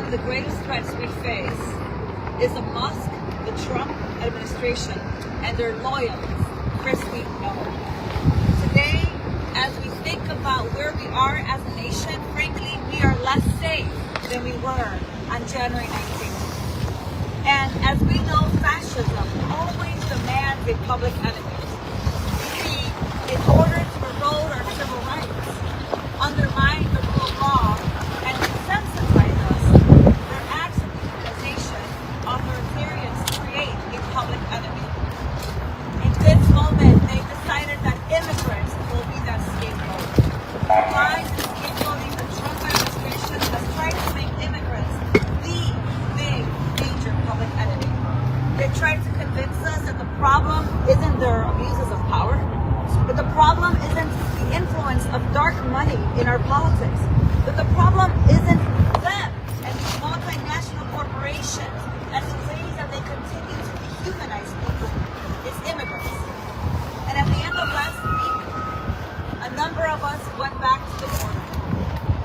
of the greatest threats we face is the Musk, the Trump administration, and their loyalists, Kristi Noem. Today, as we think about where we are as a nation, frankly, we are less safe than we were on January 19th. And as we know, fascism always demands a public enemy. See, in order to erode our civil rights, undermine the rule of law, and desensitize us, their acts of dehumanization, authoritarians create a public enemy. In this moment, they decided that immigrants will be that scapegoat. By scapegoating, the Trump administration has tried to make immigrants the big, major public enemy. They tried to convince us that the problem isn't their abuses of power, but the problem isn't the influence of dark money in our politics, but the problem isn't them and these multinational corporations and the ways that they continue to dehumanize people. It's immigrants. And at the end of last week, a number of us went back to the border.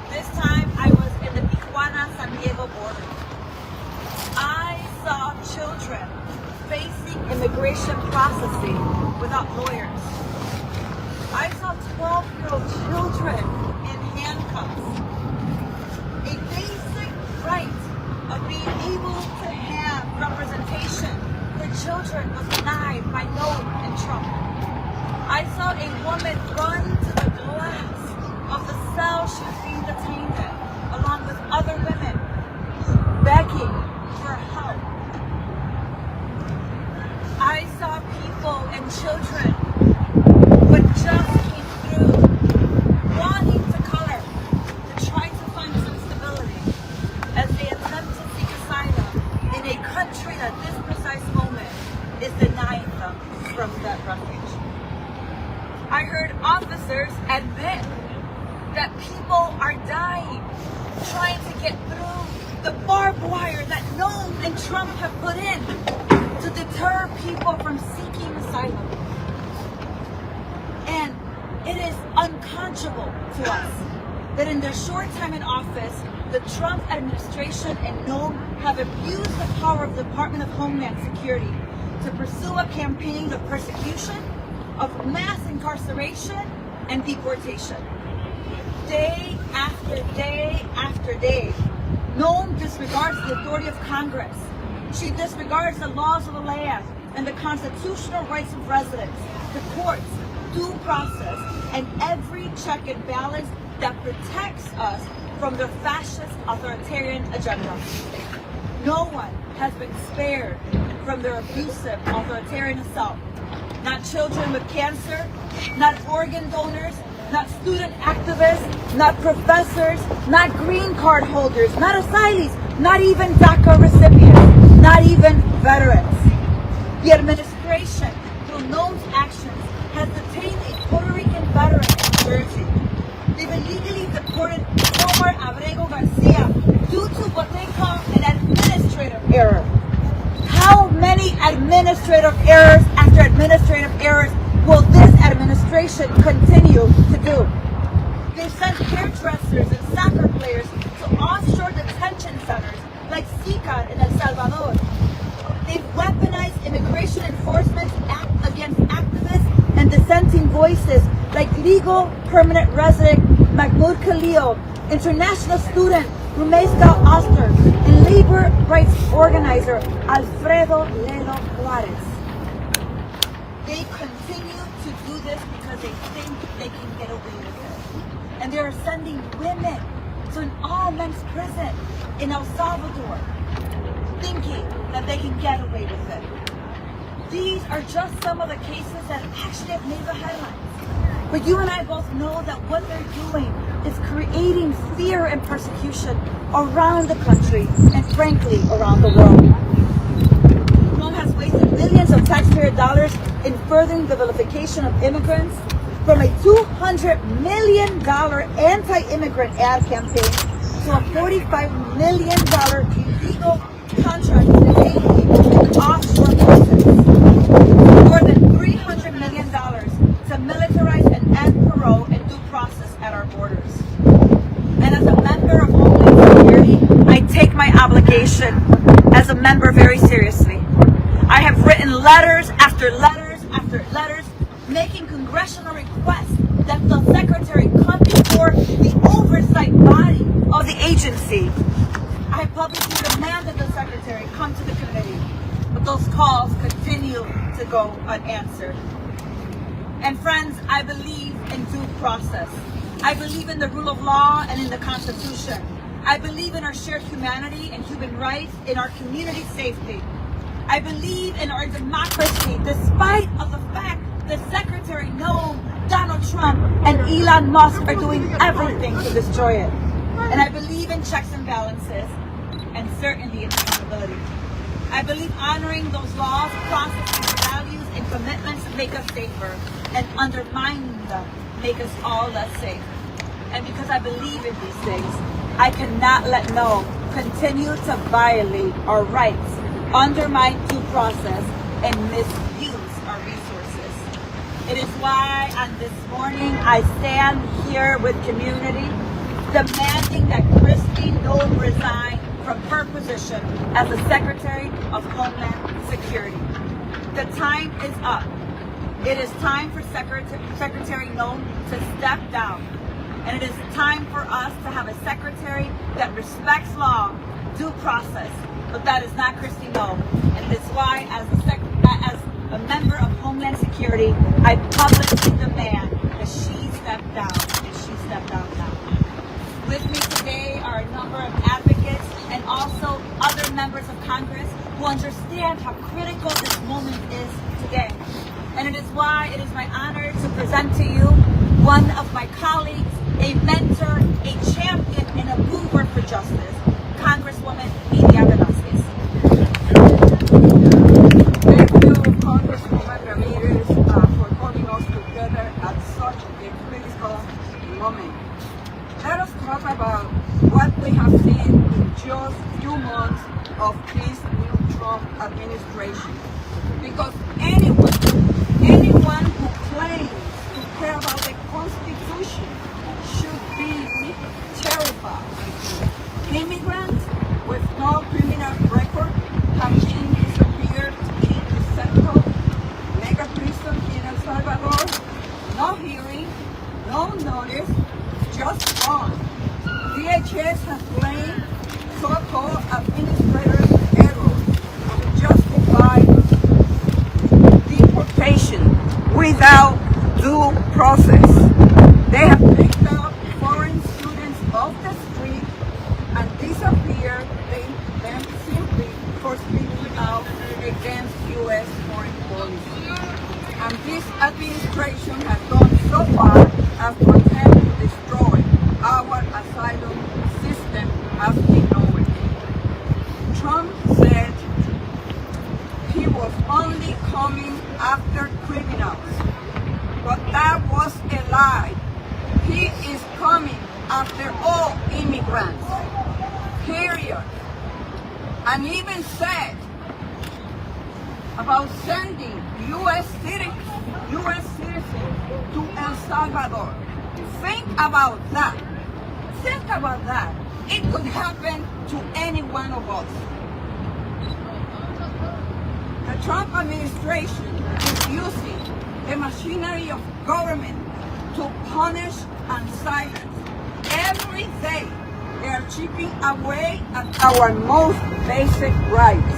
This time I was in the Tijuana-San Diego border. I saw children facing immigration processing without lawyers. I saw 12-year-old children in handcuffs. A basic right of being able to have representation for children was denied by Noem and Trump. I saw a woman run to the glass of the cell she was being detained in, along with other women, begging for help. I saw people and children what just came through, wanting to color, to try to find some stability as they attempt to seek asylum in a country that this precise moment is denying them from that refuge. I heard officers admit that people are dying trying to get through the barbed wire that Noem and Trump have put in to deter people from seeking asylum. And it is unconscionable to us that in their short time in office, the Trump administration and Noem have abused the power of the Department of Homeland Security to pursue a campaign of persecution, of mass incarceration, and deportation. Day after day after day, Noem disregards the authority of Congress. She disregards the laws of the land and the constitutional rights of residents, the courts, due process, and every check and balance that protects us from their fascist authoritarian agenda. No one has been spared from their abusive authoritarian assault. Not children with cancer, not organ donors, not student activists, not professors, not green card holders, not asylees, not even DACA recipients, not even veterans. The administration, through Noem's actions, has detained a Puerto Rican veteran in Jersey. They've illegally deported Omar Abrego Garcia due to what they call an administrative error. How many administrative errors after administrative errors will this administration continue to do? They've sent hairdressers and soccer players to offshore detention centers like SICA in El Salvador. They've weaponized immigration enforcement against activists and dissenting voices like legal permanent resident Mahmoud Khalil, international student Rumesca Oster, and labor rights organizer Alfredo Lelo Juarez. They continue to do this because they think they can get away with it. And they are sending women to an all-men's prison in El Salvador, thinking that they can get away with it. These are just some of the cases that actually have made the headlines. But you and I both know that what they're doing is creating fear and persecution around the country and frankly around the world. Noem has wasted millions of taxpayer dollars in furthering the vilification of immigrants, from a $200 million anti-immigrant ad campaign to a $45 million illegal contract to detain people in offshore places. More than $300 million to militarize and end parole and due process at our borders. And as a member of Homeland Security, I take my letters after letters after letters, making congressional requests that the Secretary come before the oversight body of the agency. I publicly demanded the Secretary come to the committee, but those calls continue to go unanswered. And friends, I believe in due process. I believe in the rule of law and in the Constitution. I believe in our shared humanity and human rights, in our community safety. I believe in our democracy, despite of the fact that Secretary Noem, Donald Trump, and Elon Musk are doing everything to destroy it. And I believe in checks and balances, and certainly in accountability. I believe honoring those laws, processes, values, and commitments make us safer, and undermining them make us all less safe. And because I believe in these things, I cannot let Noem continue to violate our rights, undermine due process, and misuse our resources. It is why on this morning I stand here with community demanding that Kristi Noem resign from her position as the Secretary of Homeland Security. The time is up. It is time for Secretary Noem to step down. And it is time for us to have a secretary that respects law, due process, but that is not Kristi Noem. And it is why, as a member of Homeland Security, I publicly demand that she step down, and she step down now. With me today are a number of advocates and also other members of Congress who understand how critical this moment is today. And it is why it is my honor to present to you one of my colleagues, a mentor, a champion, and a mover for justice, Congresswoman Delia Ramirez. Thank you, Congresswoman Ramirez, for calling us together at such a critical moment. Let us talk about what we have seen in just few months of this new Trump administration. Because anyone who claims to care about the Constitution should be terrified. Immigrants with no criminal record have been disappeared in the Central mega prison in El Salvador. No hearing, no notice, just gone. DHS has blamed so-called administrative errors to justify deportation without due process. They have picked up foreign students off the street and disappeared them simply for speaking out against U.S. foreign policy. And this administration has gone so far as to attempt to destroy our asylum system as we know it. Trump said he was only coming after criminals, but that was a lie. He is coming after all immigrants, period. And even said about sending U.S. citizens to El Salvador. Think about that. Think about that. It could happen to any one of us. The Trump administration is using the machinery of government to punish and silence. Every day they are chipping away at our most basic rights.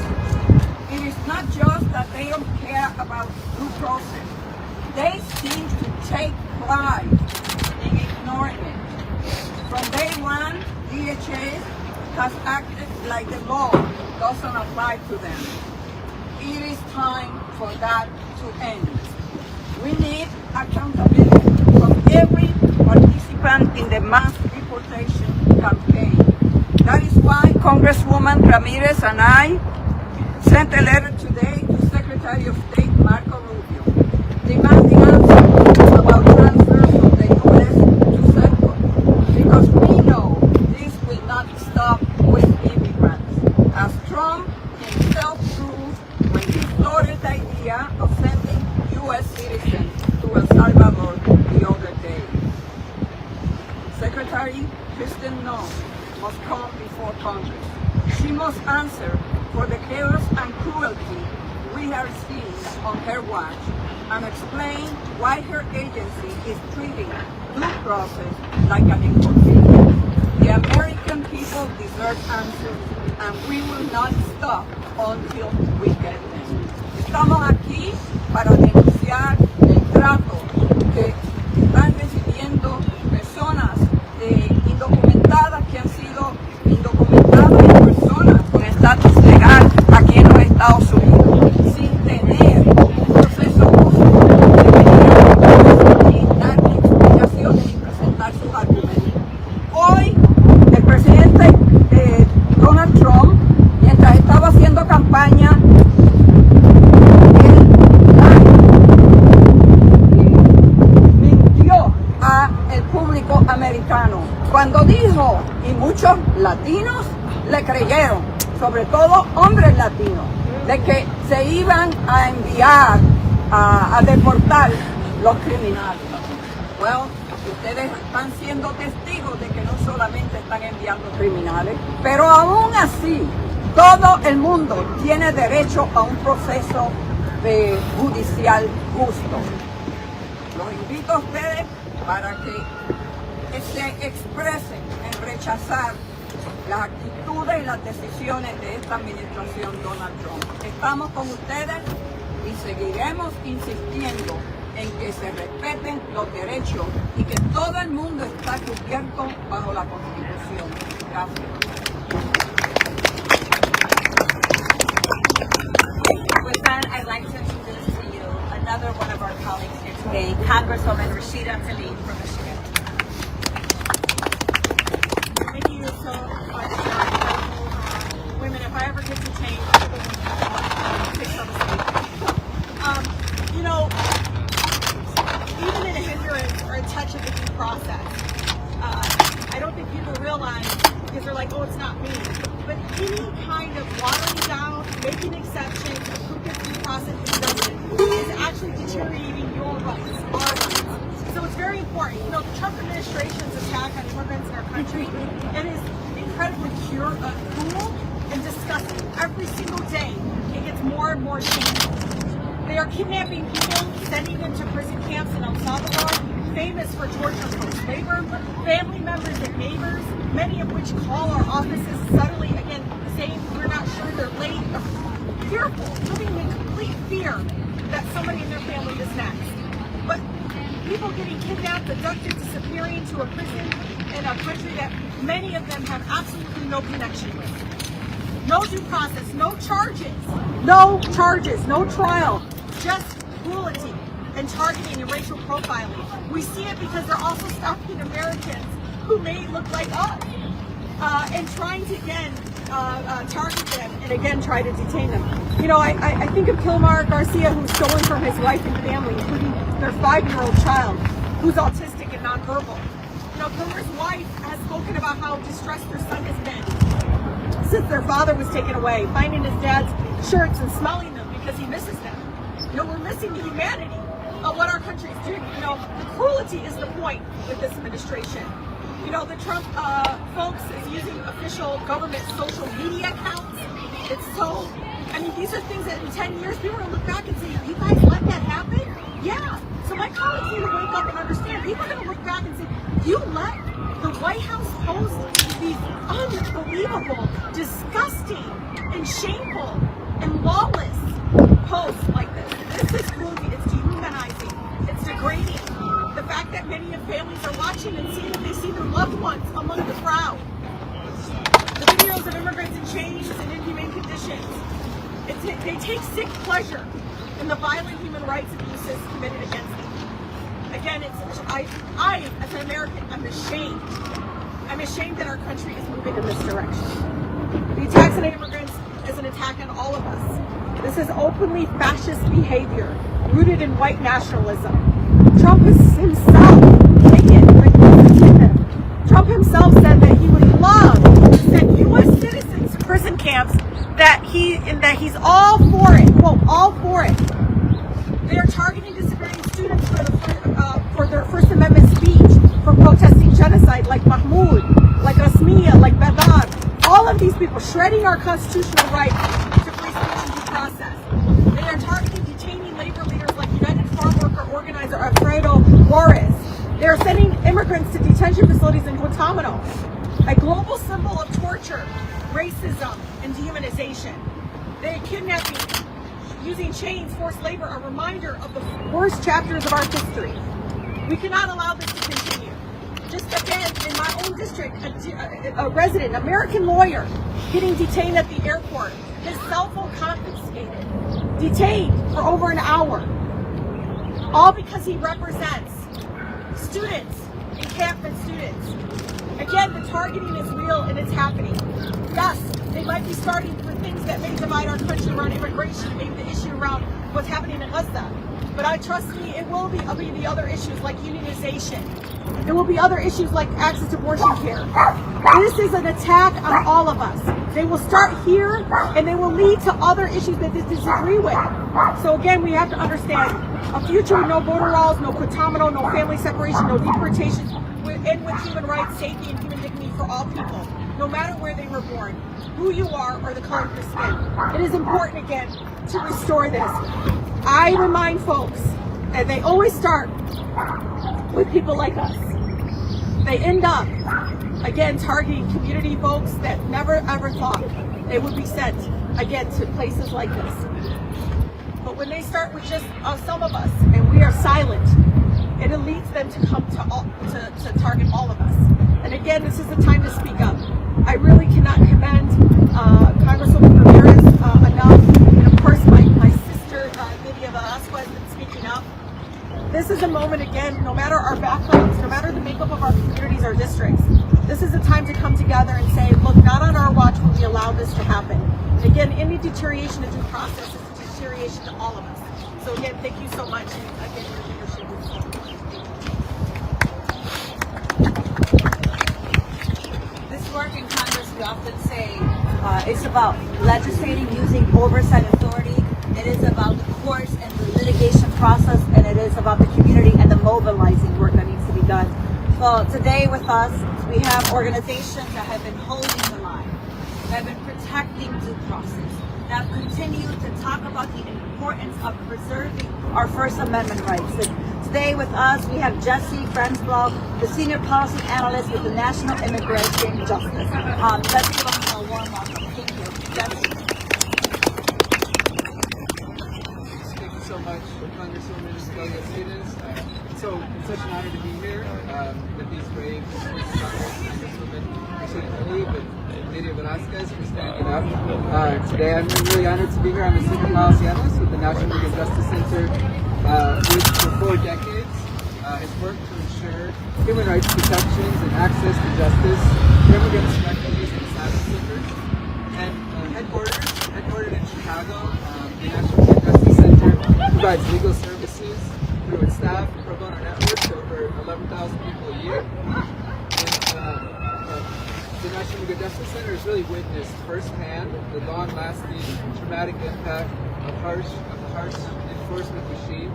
It is not just that they don't care about due process. They seem to take pride in ignoring it. From day one, DHS has acted like the law doesn't apply to them. It is time for that to end. We need accountability from every participant in the mass deportation campaign. That is why Congresswoman Ramirez and I sent a letter today to Secretary of State Marco Rubio, demanding answers about transfers from the U.S. to Central, because we know this will not stop with immigrants, as Trump himself proved when he floated the idea of sending U.S. citizens to El Salvador the other day. Secretary Kristi Noem must come before Congress. She must answer for the chaos and cruelty we are seeing her watch and explain why her agency is treating due process like an inconvenience. The American people deserve answers, and we will not stop until we get them. Estamos aquí para denunciar el trato que están recibiendo personas indocumentadas que han sido indocumentadas y personas con estatus legal aquí en los Estados Unidos sin tener un proceso justo y dar explicaciones y presentar sus argumentos. Hoy el presidente Donald Trump, mientras estaba haciendo campaña, el público americano cuando dijo, y muchos latinos le creyeron, sobre todo hombres latinos, de que se iban a enviar a deportar los criminales. Bueno, ustedes están siendo testigos de que no solamente están enviando criminales, pero aún así todo el mundo tiene derecho a un proceso judicial justo. Los invito a ustedes para que se expresen en rechazar las actitudes y las decisiones de esta administración Donald Trump. Estamos con ustedes y seguiremos insistiendo en que se respeten los derechos y que todo el mundo está cubierto bajo la Constitución. Gracias. With that, I'd like to introduce to you another one of our colleagues here today, Congresswoman Rashida Tlaib from Michigan. Thank you so much, women. If I ever get to change, take some you know, even in a hindrance or a touch of the due process, I don't think people realize, because they're like, oh, it's not me. But any kind of watering down, making exceptions of who gets due process and doesn't is actually deteriorating your rights, our rights. So it's very important. You know, the Trump administration's attack on immigrants in our country, it is incredibly cruel and disgusting. Every single day, it gets more and more shameful. They are kidnapping people, sending them to prison camps in El Salvador, famous for torture post labor, family members and neighbors, many of which call our offices subtly, again, saying we're not sure they're late, fearful, living in complete fear that somebody in their family is next. But people getting kidnapped, abducted, disappearing to a prison in a country that many of them have absolutely no connection with. No due process, no charges, no trial, just cruelty and targeting and racial profiling. We see it because they're also stopping Americans who may look like us and trying to again target them and again try to detain them. You know, I think of Kilmar Garcia, who's stolen from his wife and family, including their 5-year-old child, who's autistic and nonverbal. You know, Kilmar's wife has spoken about how distressed their son has been since their father was taken away, finding his dad's shirts and smelling them because he misses them. You know, we're missing the humanity of what our country is doing. You know, the cruelty is the point with this administration. You know, the Trump folks is using official government social media accounts. It's so, I mean, these are things that in 10 years people are going to look back and say, you guys let that happen? Yeah. So my colleagues need to wake up and understand. People are going to look back and say, you let the White House post these unbelievable, disgusting, and shameful, and lawless posts like this. This is cruelty. It's dehumanizing. It's degrading. The fact that many of families are watching and seeing that they see their loved ones among the crowd. The videos of immigrants in chains and inhumane conditions. They take sick pleasure in the violent human rights abuses committed against them. Again, I as an American, I'm ashamed. I'm ashamed that our country is moving in this direction. The attacks on immigrants is an attack on all of us. This is openly fascist behavior rooted in white nationalism. Trump is himself Trump himself said that he would love to send U.S. citizens to prison camps, that he's all for it, quote, all for it. They are targeting disability students for their First Amendment speech, for protesting genocide, like Mahmoud, like Asmiya, like Badar. All of these people shredding our constitutional rights to free speech and due process. They are targeting detaining labor are sending immigrants to detention facilities in Guantanamo, a global symbol of torture, racism, and dehumanization. They are kidnapping, using chains, forced labor, a reminder of the worst chapters of our history. We cannot allow this to continue. Just again, in my own district, a resident, American lawyer, getting detained at the airport, his cell phone confiscated, detained for over an hour, all because he represents students, encampment students. Again, the targeting is real and it's happening. Yes, they might be starting with things that may divide our country around immigration, maybe the issue around what's happening in Gaza. But I trust me, it will be the other issues like unionization. There will be other issues like access to abortion care. This is an attack on all of us. They will start here and they will lead to other issues that they disagree with. So again, we have to understand a future with no border walls, no Guantanamo, no family separation, no deportations, and with human rights, safety, and human dignity for all people, no matter where they were born, who you are, or the color of your skin. It is important, again, to restore this. I remind folks, and they always start with people like us. They end up, again, targeting community folks that never ever thought they would be sent, again, to places like this. But when they start with just some of us, and we are silent, it leads them to come to target all of us. And again, this is the time to speak up. I really cannot commend Congresswoman Ramirez enough, and of course my sister Delia Ramirez has been speaking up. This is a moment, again, no matter our backgrounds, no matter the makeup of our communities or districts, this is a time to come together and say, look, not on our watch will we allow this to happen. And again, any deterioration of due process is a deterioration to all of us. So again, thank you so much, and again, your leadership is so much. This work in Congress, we often say, it's about legislating using oversight authority. It is about the courts and the litigation process, and it is about the community and the mobilizing work that needs to be done. So today with us, we have organizations that have been holding the line, that have been protecting due process, that have continued to talk about the importance of preserving our First Amendment rights. And today with us, we have Jesse Frensblow, the Senior Policy Analyst with the National Immigration Justice. Let's give them a warm welcome. Thank you. Jesse. Thank you so much, Congresswoman Delia Ramirez. It's such an honor to be here with these brave Congresswomen Kristi Noem and Delia Ramirez for standing up. Today I'm really honored to be here. I'm a Senior Policy Analyst with the National Legal Justice Center, which for 4 decades has worked to ensure human rights protections and access to justice for immigrants, refugees, and asylum seekers. And headquartered in Chicago, the National Legal Justice Center provides legal services through its staff and pro bono network to over 11,000 people a year. The National Legal Justice Center has really witnessed firsthand the long-lasting traumatic impact of the harsh enforcement regime,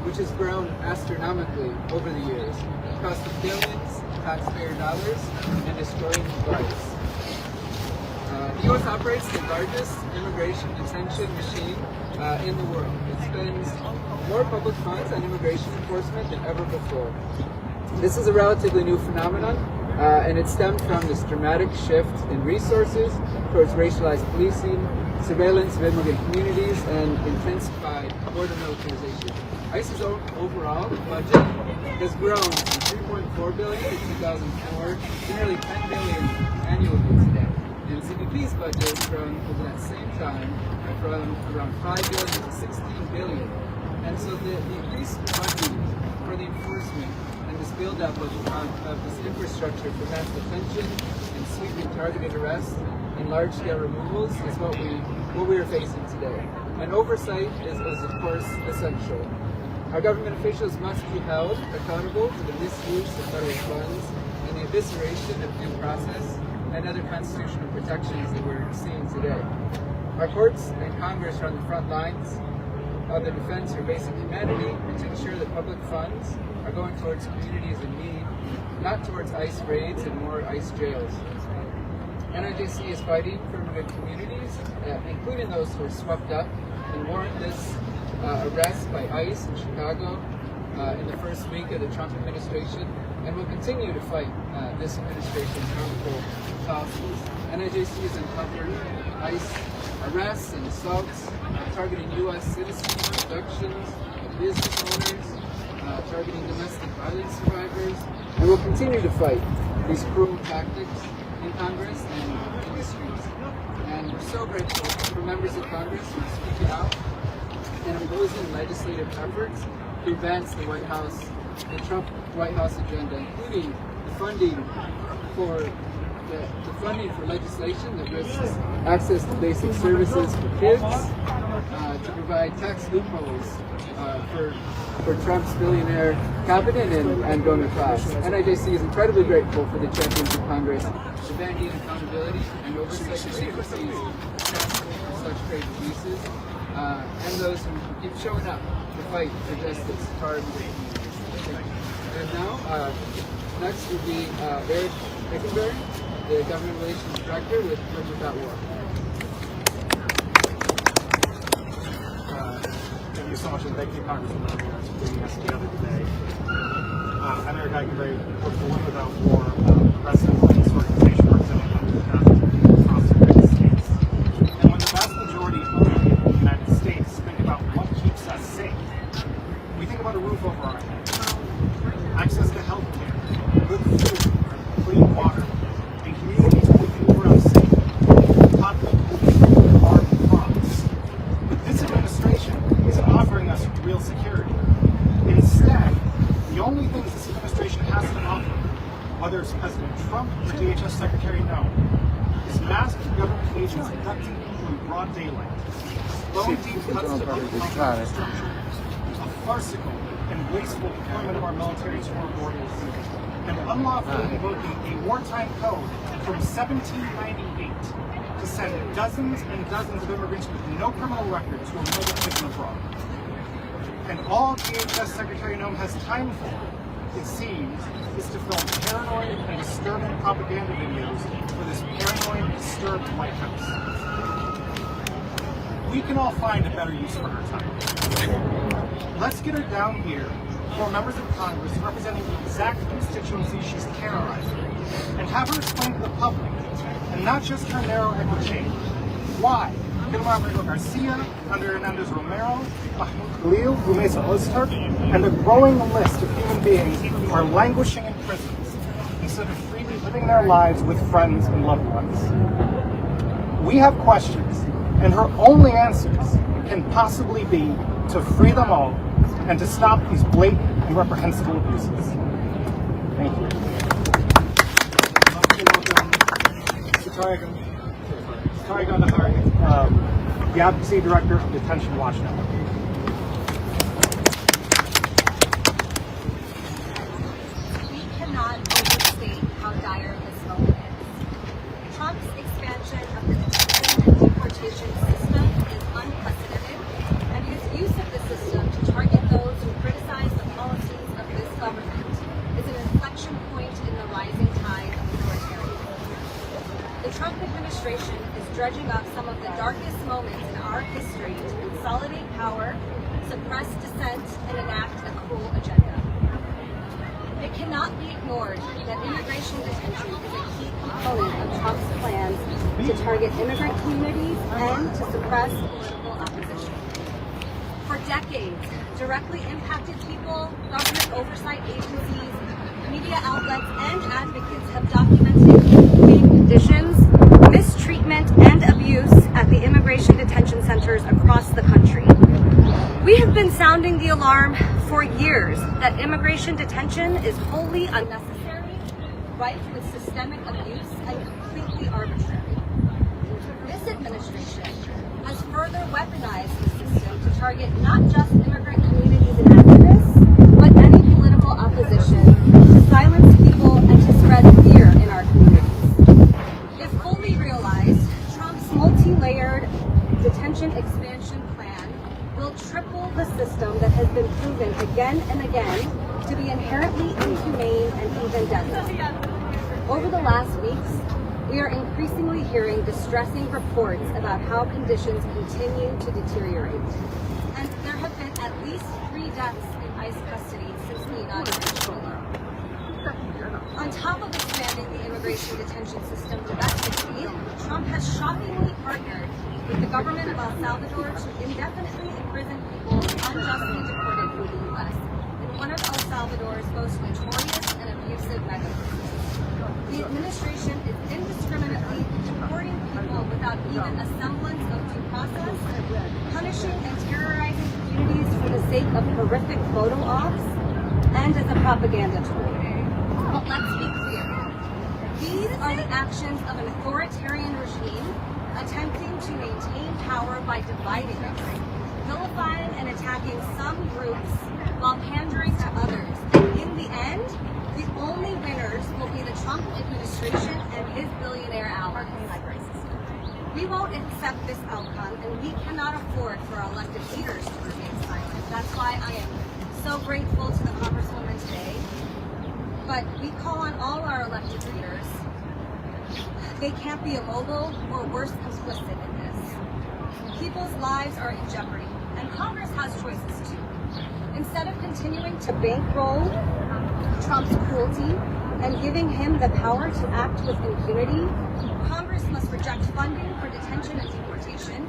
which has grown astronomically over the years, costing billions of taxpayer dollars and destroying lives. The U.S. operates the largest immigration detention machine in the world. It spends more public funds on immigration enforcement than ever before. This is a relatively new phenomenon, and it stemmed from this dramatic shift in resources towards racialized policing, surveillance of immigrant communities, and intensified border militarization. ICE's overall budget has grown from $3.4 billion in 2004 to nearly $10 billion annually today. And CBP's budget has grown over that same time from around $5 billion to $16 billion. And so the increased funding for the enforcement and this buildup of this infrastructure for mass detention and sweeping targeted arrests and large-scale removals is what we are facing today. And oversight is of course essential. Our government officials must be held accountable for the misuse of federal funds and the evisceration of due process and other constitutional protections that we're seeing today. Our courts and Congress are on the front lines of the defense for basic humanity and to ensure that public funds are going towards communities in need, not towards ICE raids and more ICE jails. NIJC is fighting for immigrant communities, including those who are swept up in warrantless arrests by ICE in Chicago, in the first week of the Trump administration, and will continue to fight this administration's harmful policies. NIJC has uncovered ICE arrests and assaults targeting U.S. citizens, abductions of business owners, targeting domestic violence survivors, and will continue to fight these cruel tactics in Congress and in the streets. And we're so grateful for members of Congress who are speaking out and opposing legislative efforts to advance the Trump White House agenda, including the funding for legislation that risks access to basic services for kids, to provide tax loopholes for Trump's billionaire cabinet and donor class. NIJC is incredibly grateful for the champions of Congress demanding accountability and oversight of agencies responsible for such grave abuses, and those who keep showing up to fight for justice hard and communities. And now, next will be Eric Hickenberry, the Government Relations Director with Bridge Without War. Thank you so much, and thank you, Congressman Ramirez, for bringing us together today. I'm Eric Hickenberry, with the One Without War, president of this organization representing hundreds of thousands across the United States. And when the vast majority of people in the United States think about what keeps us safe, we think about a roof over our heads, access to health care, good food, clean water, and communities where we can go around safe, conflict, harm, and cross. But this administration isn't offering us real security. Instead, the only things this administration has to offer, whether it's President Trump or DHS Secretary Noem, is masked government agents abducting people in broad daylight, blowing deep cuts to public infrastructure, a farcical and wasteful deployment of our military to our borders, and unlawfully invoking a wartime code from 1798 to send dozens and dozens of immigrants with no criminal record to a murder prison abroad. And all DHS Secretary Noem has time for, it seems, is to film paranoid and disturbing propaganda videos for this paranoid, disturbed White House. We can all find a better use for her time. Let's get her down here for members of Congress representing the exact constituency she's terrorizing, and have her explain to the public, and not just her narrow echo chamber, why Gilmar Garcia, Andrea Hernandez Romero, Khalil Rumesa Ozturk, and a growing list of human beings who are languishing in prisons instead of freely living their lives with friends and loved ones. We have questions, and her only answers can possibly be to free them all and to stop these blatant and reprehensible abuses. Thank you. Satya Gandahari, the Advocacy Director of Detention Watch Network. We cannot overstate how dire this moment is. Trump's expansion of the detention and deportation system is unprecedented, and his use of the system to target those who criticize the policies of this government is an inflection point in the rising tide of authoritarianism. The Trump administration is dredging up some of the darkest moments in our history to consolidate power, suppress dissent, and enact a cruel agenda. It cannot be ignored that immigration detention is a key component of Trump's plans to target immigrant communities and to suppress political opposition. For decades, directly impacted people, government oversight agencies, media outlets, and advocates have documented inhumane conditions, mistreatment, and abuse at the immigration detention centers across the country. We have been sounding the alarm for years that immigration detention is wholly unnecessary, rife with systemic abuse, and completely arbitrary. This administration has further weaponized the system to target not just immigrant communities and activists, but any political opposition, to silence people and to spread fear in our communities. If fully realized, Trump's multi-layered detention expansion plan will triple the system that has been proven again and again to be inherently inhumane and even deadly. Over the last weeks, we are increasingly hearing distressing reports about how conditions continue to deteriorate. And there have been at least 3 deaths in ICE custody since the inauguration alone. On top of expanding the immigration detention system domestically, Trump has shockingly partnered with the government of El Salvador to indefinitely imprison people unjustly deported from the U.S. in one of El Salvador's most notorious and abusive megaprisons. The administration is indiscriminately deporting people without even a semblance of due process, punishing and terrorizing communities for the sake of horrific photo ops, and as a propaganda tool. But let's be clear. These are the actions of an authoritarian regime attempting to maintain power by dividing us, vilifying and attacking some groups while pandering to others. In the end, the only winners will be the Trump administration and his billionaire allies. We won't accept this outcome, and we cannot afford for our elected leaders to remain silent. That's why I am so grateful to the Congresswoman today. But we call on all our elected leaders. They can't be immobile or worse, complicit in this. People's lives are in jeopardy, and Congress has choices too. Instead of continuing to bankroll Trump's cruelty and giving him the power to act with impunity, Congress must reject funding for detention and deportation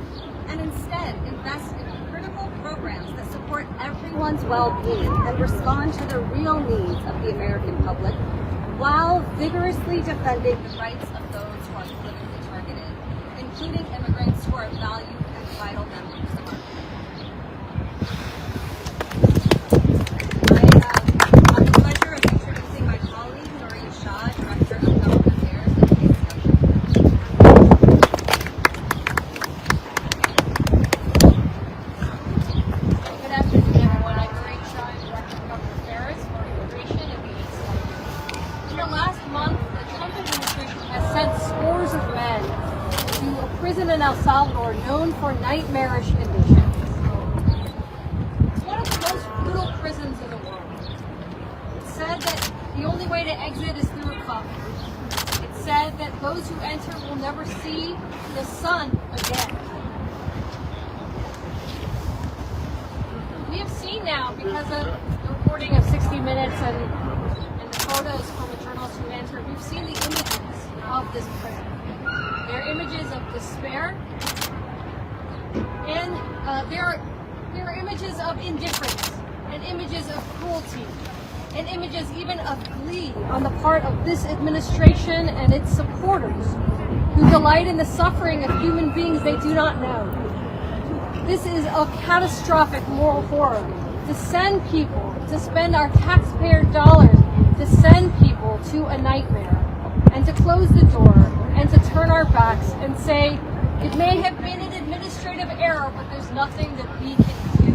and instead invest in critical programs that support everyone's well-being and respond to the real needs of the American public while vigorously defending the rights of those who are politically targeted, including immigrants who are valued and vital members of our community. I have the pleasure of introducing my colleague, Maureen Shaw, Director of Government Affairs at the ACLU. Good afternoon, everyone. I'm Maureen Shaw, Director of Government Affairs for Immigration at the ACLU. In the last month, the Trump administration has sent scores of men to a prison in El Salvador known for nightmarish conditions. It's one of the most brutal prisons in the world. It's said that the only way to exit is through a coffin. It's said that those who enter will never see the sun again. We have seen now, because of the reporting of 60 Minutes and the photos from the journalists who entered, we've seen the images of this prison. They're images of despair, and there are images of indifference, and images of cruelty, and images even of glee on the part of this administration and its supporters, who delight in the suffering of human beings they do not know. This is a catastrophic moral horror, to send people, to spend our taxpayer dollars, to send people to a nightmare, and to close the door, and to turn our backs and say, it may have been an administrative error, but there's nothing that we can do.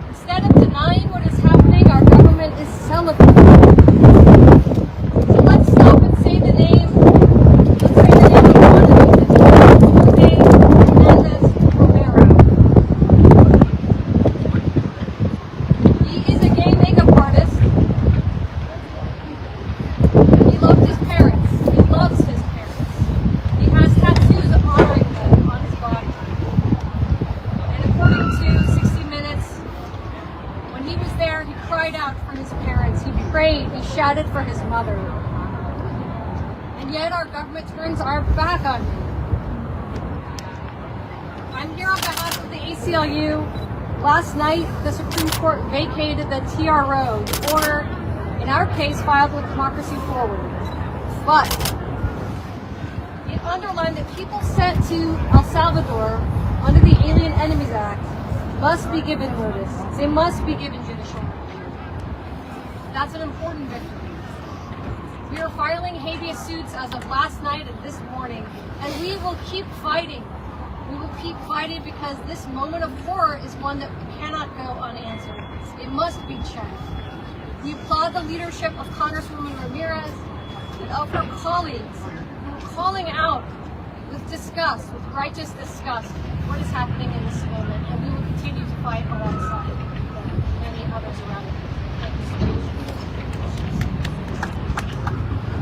Instead of denying what is happening, our government is celebrating. So let's stop and say the name. Let's say the name of one of them. He is a gay makeup artist. He loved his parents. He loves his parents. He has tattoos honoring them on his body. And according to 60 Minutes, when he was there, he cried out for his parents. He prayed. He shouted for his mother. And yet our government turns our back on him. I'm here on behalf of the ACLU. Last night, the Supreme Court vacated the TRO, the order, in our case, filed with Democracy Forward. But it underlined that people sent to El Salvador under the Alien Enemies Act must be given notice. They must be given judicial review. That's an important victory. We are filing habeas suits as of last night and this morning, and we will keep fighting. We will keep fighting because this moment of horror is one that cannot go unanswered. It must be checked. We applaud the leadership of Congresswoman Ramirez and of her colleagues who are calling out with disgust, with righteous disgust, what is happening in this moment, and we will continue to fight alongside many others around the country. Thank you so much.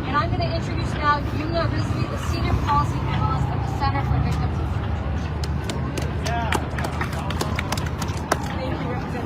And I'm going to introduce now Yumna Rizvi, the Senior Policy Analyst at the Center for Victims of Torture. Thank you, Representative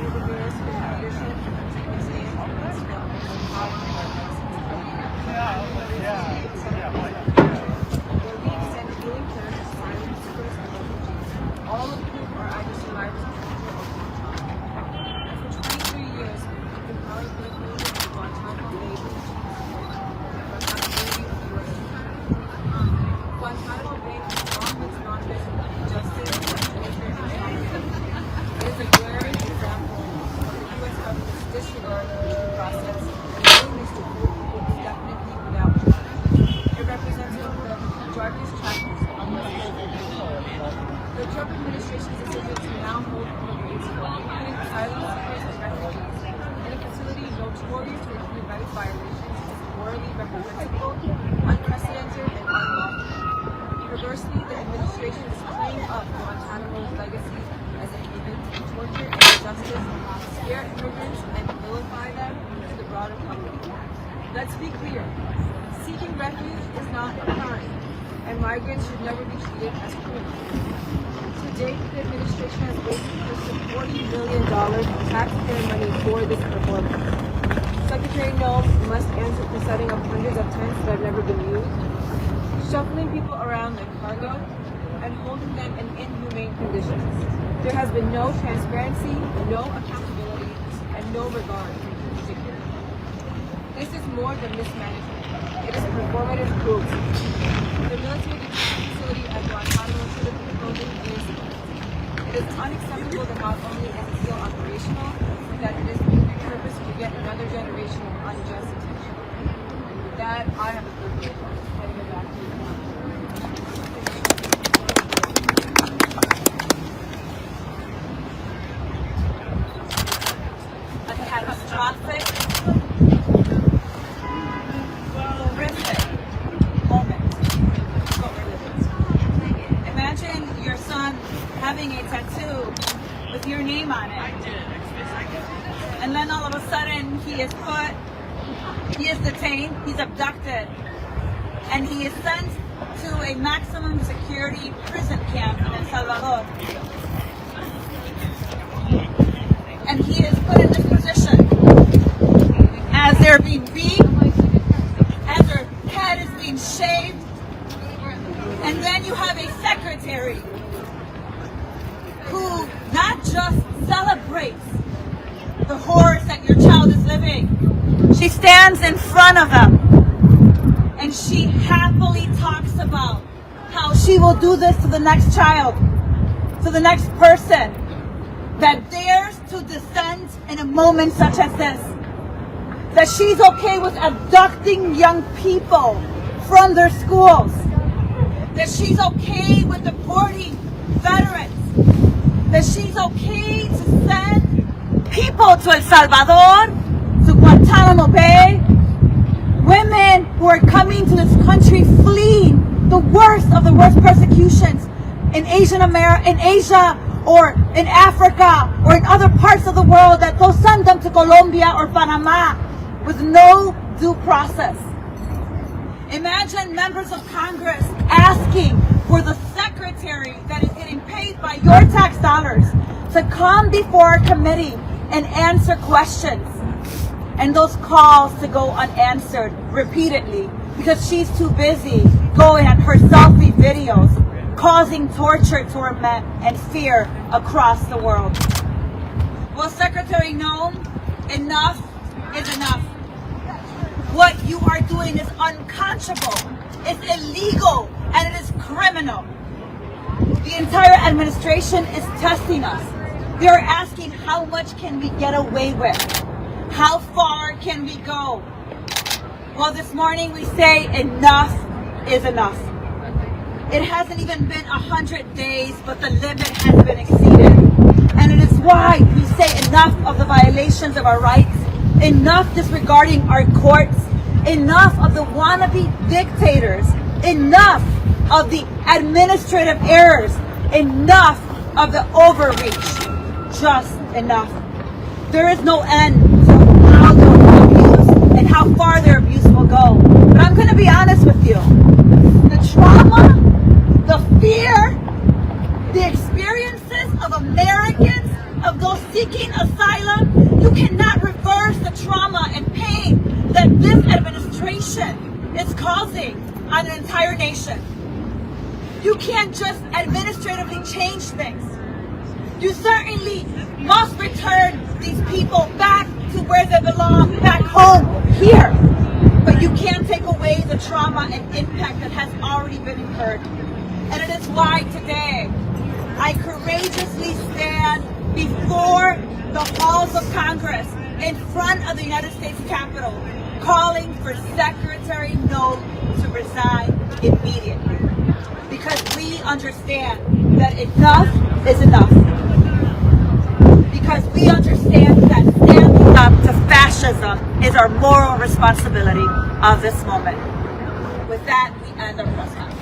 administration's decision to now hold immigrants including asylum seekers and refugees in a facility notorious for human rights violations is morally reprehensible, unprecedented, and unlawful. Perversely, the administration's claim of Guantanamo's legacy as a haven to torture and injustice scare immigrants and vilify them to the broader public. Let's be clear, seeking refuge is not a crime, and migrants should never be treated as criminals. To date, the administration has wasted close to $40 million of taxpayer money for this performance. Secretary Noem must answer for setting up hundreds of tents that have never been used, shuffling people around like cargo, and holding them in inhumane conditions. There has been no transparency, no accountability, and no regard for human dignity. This is more than mismanagement. It is performative cruelty. The military detention facility at Guantanamo should have been closing instantly. It is unacceptable that not only is it still operational, but that it is repurposed to get another generation of unjust detention. And with that, I have the privilege of heading it back to you. A catastrophic, horrific moment is what we're living. Imagine your son having a tattoo with your name on it. And then all of a sudden he is detained, he's abducted, and he is sent to a maximum security prison camp in El Salvador. And he is put in this position as they're being beat, as their head is being shaved, and then you have a secretary who not just celebrates the horrors that your child is living, she stands in front of them and she happily talks about how she will do this to the next child, to the next person that dares to dissent in a moment such as this. That she's okay with abducting young people from their schools. That she's okay with deporting veterans. That she's okay to send people to El Salvador, to Guantanamo Bay, women who are coming to this country fleeing the worst of the worst persecutions in Asia or in Africa or in other parts of the world, that they'll send them to Colombia or Panama with no due process. Imagine members of Congress asking for the secretary that is getting paid by your tax dollars to come before a committee and answer questions, and those calls to go unanswered repeatedly because she's too busy going on her selfie videos, causing torture, torment, and fear across the world. Well, Secretary Noem, enough is enough. What you are doing is unconscionable, it's illegal, and it is criminal. The entire administration is testing us. They are asking, how much can we get away with? How far can we go? Well, this morning we say enough is enough. It hasn't even been 100 days, but the limit has been exceeded. And it is why we say enough of the violations of our rights, enough disregarding our courts, enough of the wannabe dictators, enough of the administrative errors, enough of the overreach. Just enough. There is no end to how they'll abuse and how far their abuse will go. But I'm going to be honest with you. The trauma, the fear, the experiences of Americans, of those seeking asylum, you cannot reverse the trauma and pain that this administration is causing on an entire nation. You can't just administratively change things. You certainly must return these people back to where they belong, back home, here. But you can't take away the trauma and impact that has already been incurred. And it is why today I courageously stand before the halls of Congress in front of the United States Capitol, calling for Secretary Noem to resign immediately. Because we understand that enough is enough. Because we understand that standing up to fascism is our moral responsibility of this moment. With that, we end our press conference.